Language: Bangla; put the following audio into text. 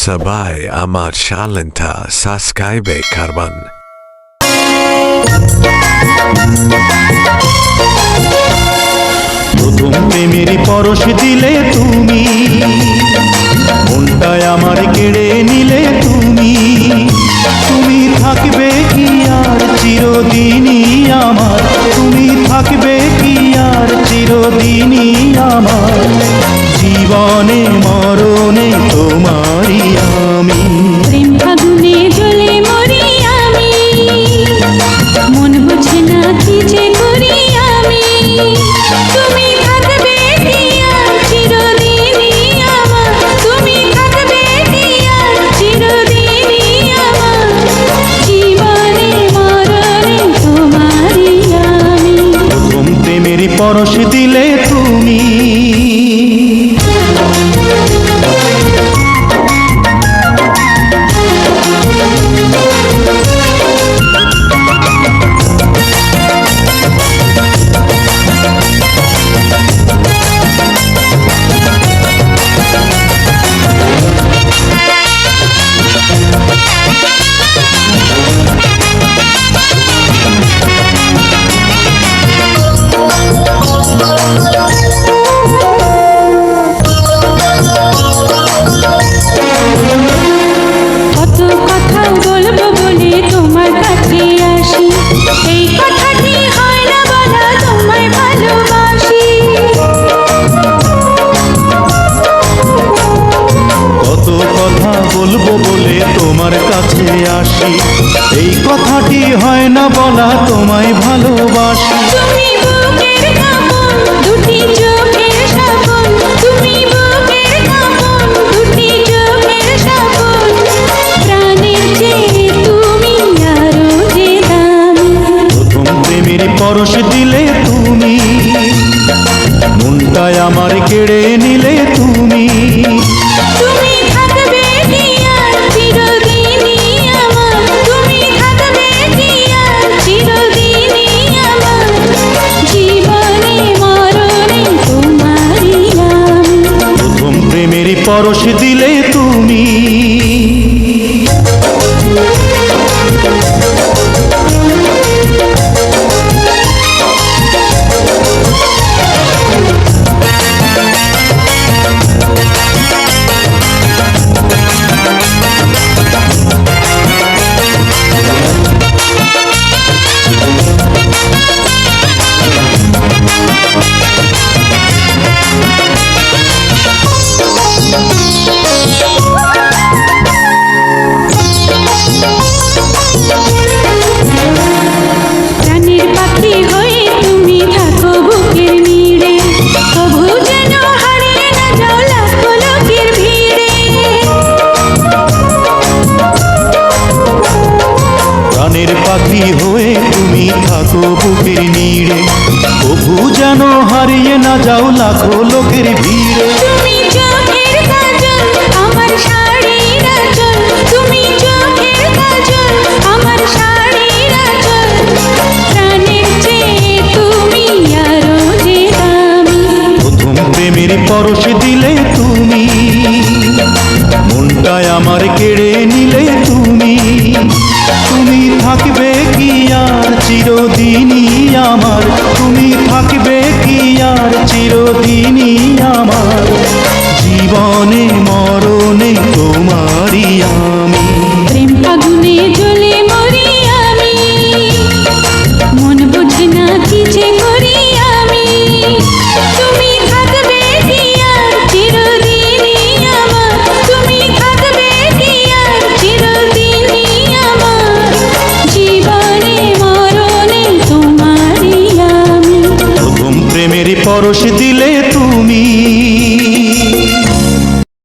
সবাই আমার চ্যানেলটা সাবস্ক্রাইব করবেন। প্রথম প্রেমের পরশ দিলে তুমি, মনটায় আমার কেড়ে নিলে তুমি। তুমি থাকবে কি আর চিরদিনই আমার, তুমি থাকবে কি আর চিরদিনই আমার। জীবনে মরণে তোমারই আমি। প্রেম ফাগুনে জ্বলে মরি আমি, মন বুঝে না কি যে করি আমি। তুমি থাকবে কি আর চিরদিনই আমার, তুমি থাকবে কি আর চিরদিনই আমার। জীবনে মরণে তোমারই আমি। প্রথম প্রেমের পরশ দিলে তুমি। কত কথা বলবো বলে তোমার কাছে আসি, এই কথাটি হয় না বলা তোমায় ভালোবাসি। কত কথা বলবো বলে তোমার কাছে আসি, এই কথাটি হয় না বলা তোমায় ভালোবাসি। তুমি বুকের কাঁপন, দুটি চোখের সাবন, তুমি বুকের কাঁপন, দুটি চোখের সাবন। প্রাণের চেয়ে তুমি আরো যে দামি। প্রথম প্রেমের পরশ দিলে তুমি, মনটায় আমার কেড়ে নিলে তুমি। তুমি থাকবে কি আর চিরদিনই আমার, তুমি থাকবে কি আর চিরদিনই আমার। জীবনে মরণে তোমারই আমি। প্রথম প্রেমের পরশ দিলে তুমি। প্রাণের পাখি হয়ে তুমি থাকো বুকের নীড়ে, তবু যেন হারিয়ে না যাও লাখো লোকের ভিড়ে। প্রাণের পাখি হয়ে তুমি থাকো বুকের নীড়ে, তবু যেন হারিয়ে না যাও লাখো লোকের ভিড়ে। তুমি চোখের কাজল, আমার শাড়ির আঁচল, তুমি চোখের কাজল, আমার শাড়ির আঁচল। প্রাণের চেয়ে তুমি আরো যে দামি। প্রথম প্রেমের পরশ দিলে তুমি, মনটায় আমার কেড়ে নিলে তুমি। তুমি থাকবে কি আর চিরদিনই আমার, তুমি থাকবে কি আর চিরদিনই আমার। জীবনে মরণে তোমারই আমি। প্রেম ফাগুনে জ্বলে মরি আমি, মন বুঝে না কি যে করি আমি। তুমি থাকবে কি আর চিরদিনই আমার, তুমি থাকবে কি আর চিরদিনই আমার। জীবনে মরণে তোমারই আমি। প্রথম প্রেমের পরশ দিলে